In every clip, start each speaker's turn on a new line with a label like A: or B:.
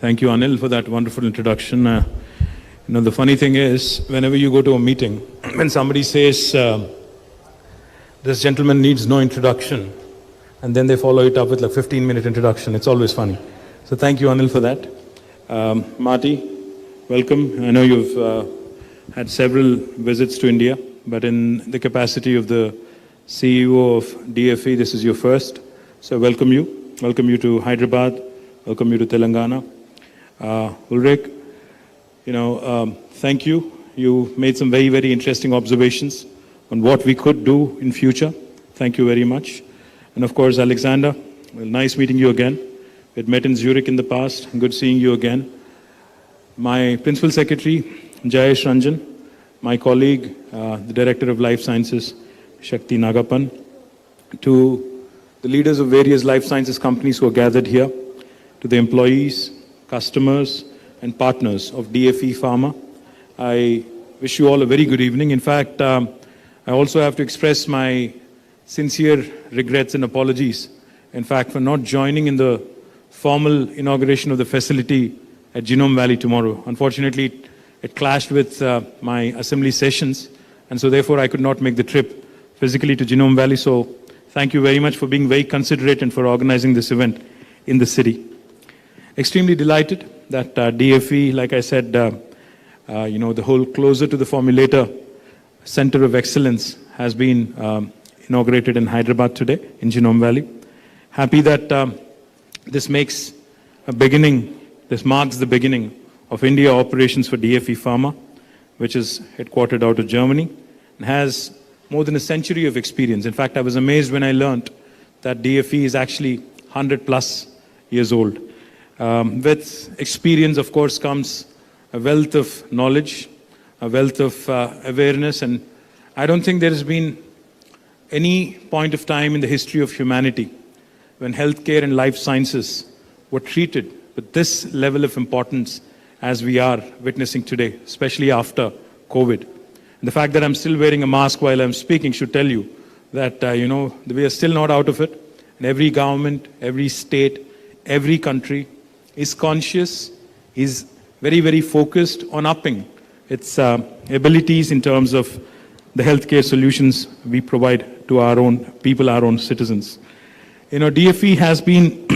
A: Thank you, Anil, for that wonderful introduction. The funny thing is, whenever you go to a meeting, when somebody says, this gentleman needs no introduction, and then they follow it up with like 15-minute introduction, it's always funny. So thank you, Anil, for that. Marty, welcome. I know you've had several visits to India, but in the capacity of the CEO of DFE, this is your first. So welcome you. Welcome you to Hyderabad. Welcome you to Telangana. Ulrich, thank you. You made some very, very interesting observations on what we could do in future. Thank you very much. And of course, Alexander, well, nice meeting you again. We had met in Zurich in the past. Good seeing you again. My Principal Secretary, Jayesh Ranjan, my colleague, the Director of Life Sciences, Shakti Nagapan, to the leaders of various life sciences companies who are gathered here, to the employees, customers, and partners of DFE Pharma. I wish you all a very good evening. In fact, I also have to express my sincere regrets and apologies, in fact, for not joining in the formal inauguration of the facility at Genome Valley tomorrow. Unfortunately, it clashed with my assembly sessions, and so therefore I could not make the trip physically to Genome Valley. So thank you very much for being very considerate and for organizing this event in the city. Extremely delighted that DFE, like I said, the whole closer to the formulator Center of Excellence has been inaugurated in Hyderabad today in Genome Valley. Happy that this marks the beginning of India operations for DFE Pharma, which is headquartered out of Germany and has more than a century of experience. In fact, I was amazed when I learned that DFE is actually 100+ years old. With experience, of course, comes a wealth of knowledge, a wealth of awareness, and I don't think there has been any point of time in the history of humanity when healthcare and life sciences were treated with this level of importance as we are witnessing today, especially after COVID. And the fact that I'm still wearing a mask while I'm speaking should tell you that, we are still not out of it. And every government, every state, every country is conscious, is very, very focused on upping its abilities in terms of the healthcare solutions we provide to our own people, our own citizens. DFE has been,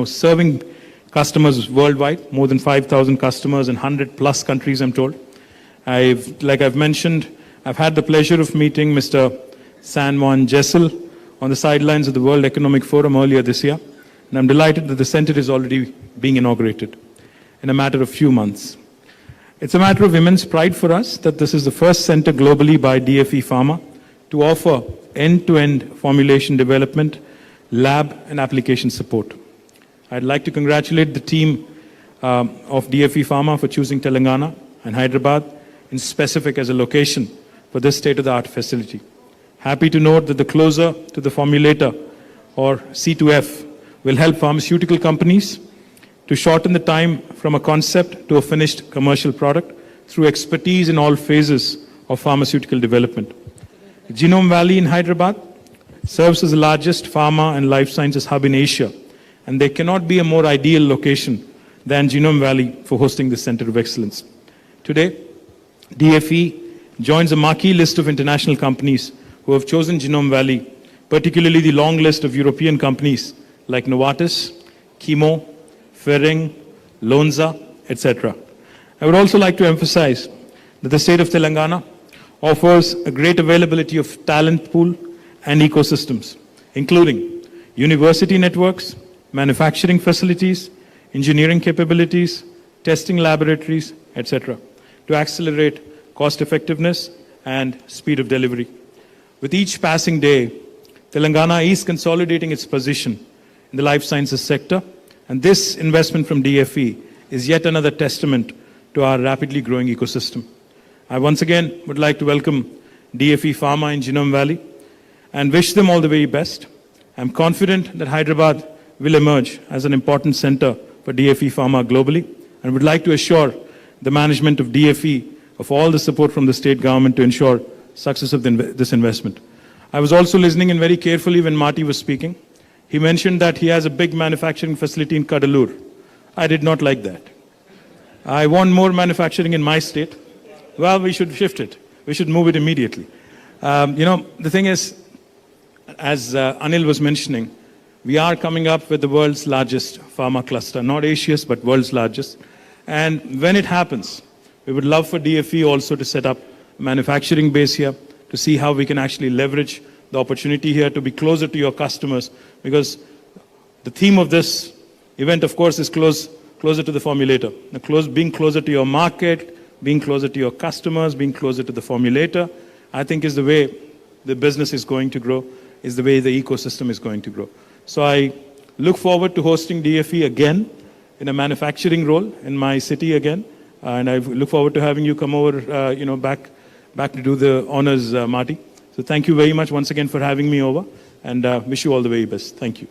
A: serving customers worldwide, more than 5,000 customers in 100+ countries, I'm told. Like I've mentioned, I've had the pleasure of meeting Mr. Sanwan Jessel on the sidelines of the World Economic Forum earlier this year. And I'm delighted that the center is already being inaugurated in a matter of few months. It's a matter of immense pride for us that this is the first center globally by DFE Pharma to offer end-to-end formulation development, lab and application support. I'd like to congratulate the team of DFE Pharma for choosing Telangana and Hyderabad in specific as a location for this state-of-the-art facility. Happy to note that the closer to the formulator, or C2F, will help pharmaceutical companies to shorten the time from a concept to a finished commercial product through expertise in all phases of pharmaceutical development. Genome Valley in Hyderabad serves as the largest pharma and life sciences hub in Asia, and there cannot be a more ideal location than Genome Valley for hosting the Center of Excellence. Today, DFE joins a marquee list of international companies who have chosen Genome Valley, particularly the long list of European companies like Novartis, Chemo, Ferring, Lonza, etc. I would also like to emphasize that the state of Telangana offers a great availability of talent pool and ecosystems, including university networks, manufacturing facilities, engineering capabilities, testing laboratories, etc., to accelerate cost effectiveness and speed of delivery. With each passing day, Telangana is consolidating its position in the life sciences sector, and this investment from DFE is yet another testament to our rapidly growing ecosystem. I once again would like to welcome DFE Pharma in Genome Valley and wish them all the very best. I'm confident that Hyderabad will emerge as an important center for DFE Pharma globally, and would like to assure the management of DFE of all the support from the state government to ensure success of this investment. I was also listening in very carefully when Marty was speaking. He mentioned that he has a big manufacturing facility in Cuddalore. I did not like that. I want more manufacturing in my state. Well, we should shift it. We should move it immediately. The thing is, as Anil was mentioning, we are coming up with the world's largest pharma cluster, not Asia's, but world's largest. And when it happens, we would love for DFE also to set up a manufacturing base here to see how we can actually leverage the opportunity here to be closer to your customers, because the theme of this event, of course, is closer to the formulator. Being closer to your market, being closer to your customers, being closer to the formulator, I think is the way the business is going to grow, is the way the ecosystem is going to grow. So I look forward to hosting DFE again in a manufacturing role in my city again. And I look forward to having you come over, back to do the honors, Marty. So thank you very much once again for having me over, and wish you all the very best. Thank you.